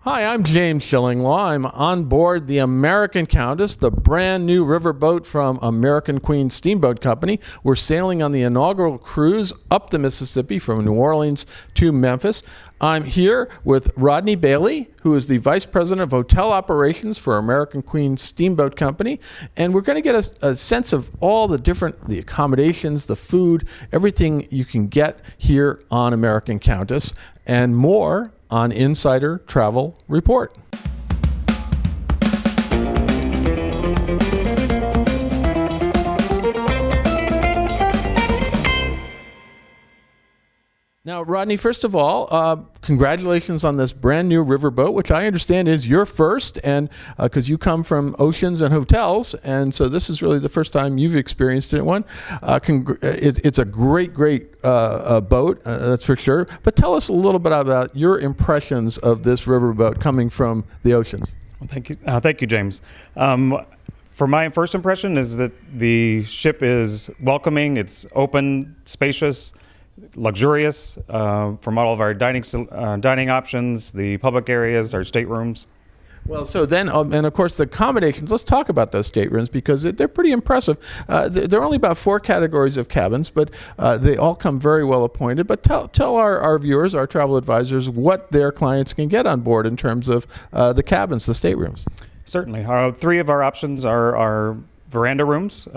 Hi, I'm James Shillinglaw. I'm on board the American Countess, the brand new riverboat from American Queen Steamboat Company. We're sailing on the inaugural cruise up the Mississippi from New Orleans to Memphis. I'm here with Rodney Bailey, who is the Vice President of Hotel Operations for American Queen Steamboat Company. And we're going to get a sense of all the accommodations, the food, everything you can get here on American Countess, and more on Insider Travel Report. Now, Rodney, first of all, congratulations on this brand new riverboat, which I understand is your first, and because you come from oceans and hotels, and so this is really the first time you've experienced it. It's a great boat, that's for sure. But tell us a little bit about your impressions of this riverboat coming from the oceans. Well, thank you, James. For my first impression is that the ship is welcoming. It's open, spacious, luxurious, from all of our dining options, the public areas, our staterooms. Well, so then, and of course the accommodations, let's talk about those staterooms because they're pretty impressive. There are only about 4 categories of cabins, but they all come very well appointed. But tell our viewers, our travel advisors, what their clients can get on board in terms of the cabins, the staterooms. Certainly. 3 of our options are veranda rooms.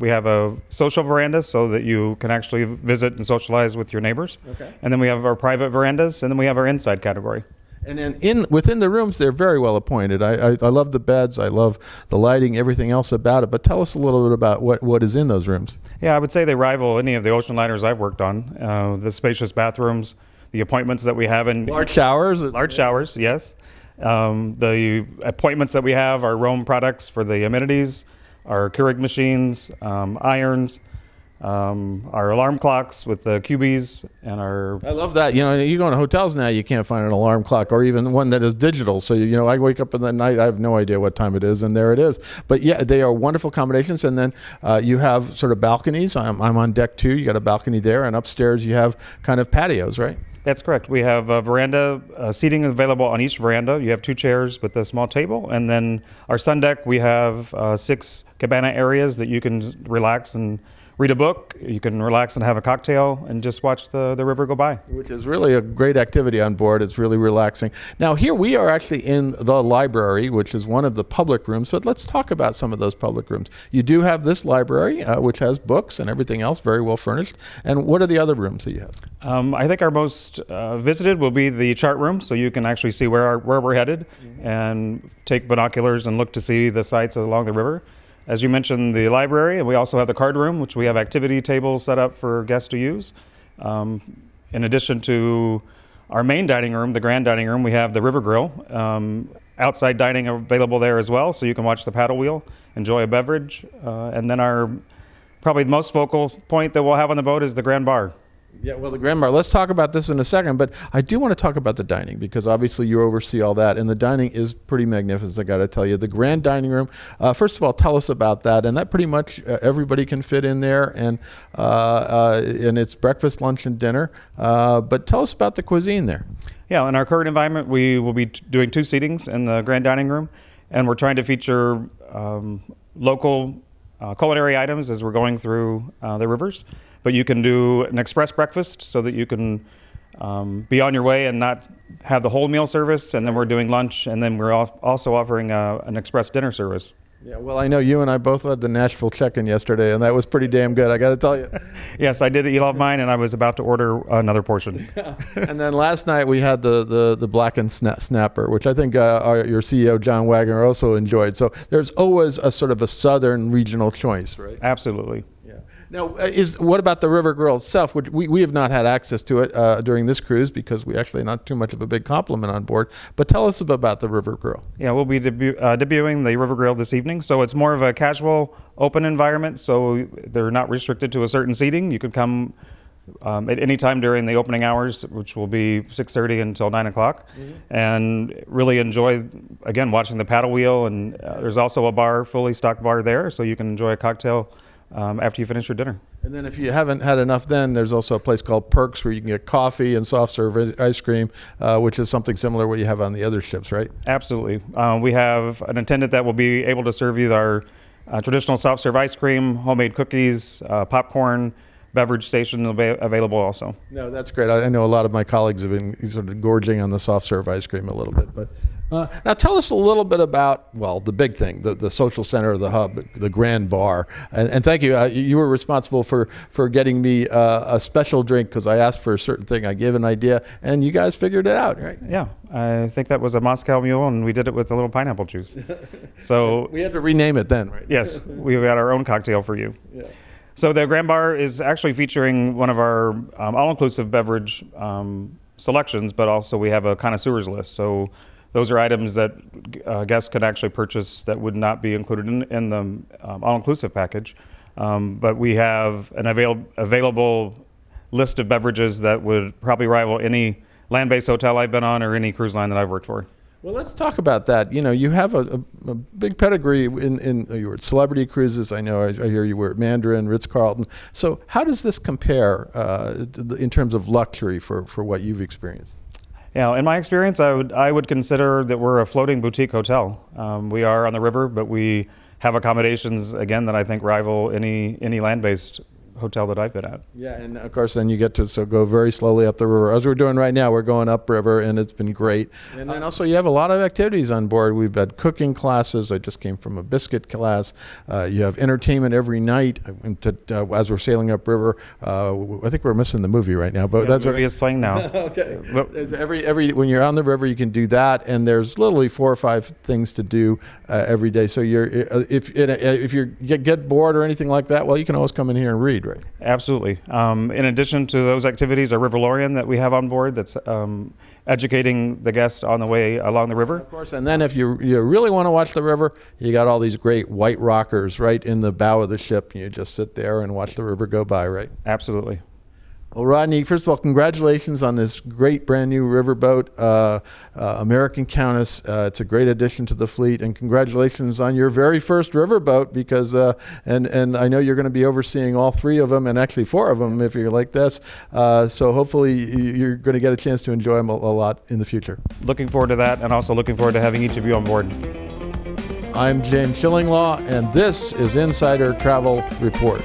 We have a social veranda so that you can actually visit and socialize with your neighbors. Okay. And then we have our private verandas, and then we have our inside category. And then within the rooms, they're very well appointed. I love the beds. I love the lighting, everything else about it. But tell us a little bit about what is in those rooms. Yeah, I would say they rival any of the ocean liners I've worked on. The spacious bathrooms, the appointments that we have in large showers. Large showers, yes. The appointments that we have are Rome products for the amenities, our Keurig machines, irons, our alarm clocks with the QBs, and our... I love that. You go into hotels now, you can't find an alarm clock or even one that is digital. So, I wake up in the night, I have no idea what time it is, and there it is. But yeah, they are wonderful accommodations. And then you have sort of balconies. I'm on deck 2. You got a balcony there, and upstairs you have kind of patios, right? That's correct. We have a veranda, seating available on each veranda. You have 2 chairs with a small table. And then our sun deck, we have 6 cabana areas that you can relax and read a book. You can relax and have a cocktail and just watch the river go by. Which is really a great activity on board. It's really relaxing. Now, here we are actually in the library, which is one of the public rooms. But let's talk about some of those public rooms. You do have this library, which has books and everything else, very well furnished. And what are the other rooms that you have? I think our most visited will be the chart room, so you can actually see where we're headed and take binoculars and look to see the sights along the river. As you mentioned, the library, and we also have the card room, which we have activity tables set up for guests to use. In addition to our main dining room, the grand dining room, we have the river grill. Outside dining available there as well, so you can watch the paddle wheel, enjoy a beverage. And then probably the most focal point that we'll have on the boat is the grand bar. Yeah, well, the grand bar. Let's talk about this in a second, but I do want to talk about the dining because obviously you oversee all that, and the dining is pretty magnificent, I got to tell you. The grand dining room, first of all, tell us about that, and that pretty much everybody can fit in there, and it's breakfast, lunch, and dinner, but tell us about the cuisine there. Yeah, in our current environment, we will be doing 2 seatings in the grand dining room, and we're trying to feature local culinary items as we're going through the rivers. But you can do an express breakfast so that you can be on your way and not have the whole meal service. And then we're doing lunch, and then we're also offering an express dinner service. Yeah, well, I know you and I both had the Nashville check-in yesterday, and that was pretty damn good, I got to tell you. Yes, I did eat off mine, and I was about to order another portion. And then last night we had the blackened snapper, which I think your CEO, John Wagner, also enjoyed. So there's always a sort of a southern regional choice, right? Absolutely. Now, what about the River Grill itself? Which we have not had access to it during this cruise because we actually not too much of a big complement on board. But tell us about the River Grill. Yeah, we'll be debuting the River Grill this evening. So it's more of a casual, open environment. So they're not restricted to a certain seating. You can come at any time during the opening hours, which will be 6:30 until 9 o'clock, and really enjoy, again, watching the paddle wheel. And there's also a bar, fully stocked bar there, so you can enjoy a cocktail after you finish your dinner. And then if you haven't had enough, then there's also a place called Perks where you can get coffee and soft serve ice cream, which is something similar to what you have on the other ships, right? Absolutely. We have an attendant that will be able to serve you our traditional soft serve ice cream, homemade cookies, popcorn. Beverage station will be available also. No, that's great. I know a lot of my colleagues have been sort of gorging on the soft serve ice cream a little bit. But now tell us a little bit about, well, the big thing, the social center of the hub, the Grand Bar. And thank you. You were responsible for getting me a special drink because I asked for a certain thing. I gave an idea, and you guys figured it out, right? Yeah, I think that was a Moscow Mule, and we did it with a little pineapple juice. So we had to rename it then, right? Yes, we got our own cocktail for you. Yeah. So the Grand Bar is actually featuring one of our all-inclusive beverage selections, but also we have a connoisseurs list. So those are items that guests could actually purchase that would not be included in the all-inclusive package. But we have an available list of beverages that would probably rival any land-based hotel I've been on or any cruise line that I've worked for. Well, let's talk about that. You know, you have a big pedigree you were at Celebrity Cruises. I know I hear you were at Mandarin, Ritz-Carlton. So how does this compare in terms of luxury for what you've experienced? Yeah, in my experience, I would consider that we're a floating boutique hotel. We are on the river, but we have accommodations, again, that I think rival any land-based hotel that I've been at. Yeah, and of course then you get to go very slowly up the river. As we're doing right now, we're going upriver, and it's been great. And then also you have a lot of activities on board. We've had cooking classes. I just came from a biscuit class. You have entertainment every night. As we're sailing upriver, I think we're missing the movie right now, but that's what movie is playing now. Okay. Every when you're on the river, you can do that, and there's literally 4 or 5 things to do every day. So if you get bored or anything like that, well, you can always come in here and read. Right. Absolutely. In addition to those activities, our Riverlorian that we have on board that's educating the guest on the way along the river. Of course, and then if you really want to watch the river, you got all these great white rockers right in the bow of the ship. You just sit there and watch the river go by, right? Absolutely. Well, Rodney, first of all, congratulations on this great brand new riverboat, American Countess. It's a great addition to the fleet, and congratulations on your very first riverboat because, and I know you're going to be overseeing all 3 of them, and actually 4 of them if you're like this. So hopefully you're going to get a chance to enjoy them a lot in the future. Looking forward to that, and also looking forward to having each of you on board. I'm James Shillinglaw, and this is Insider Travel Report.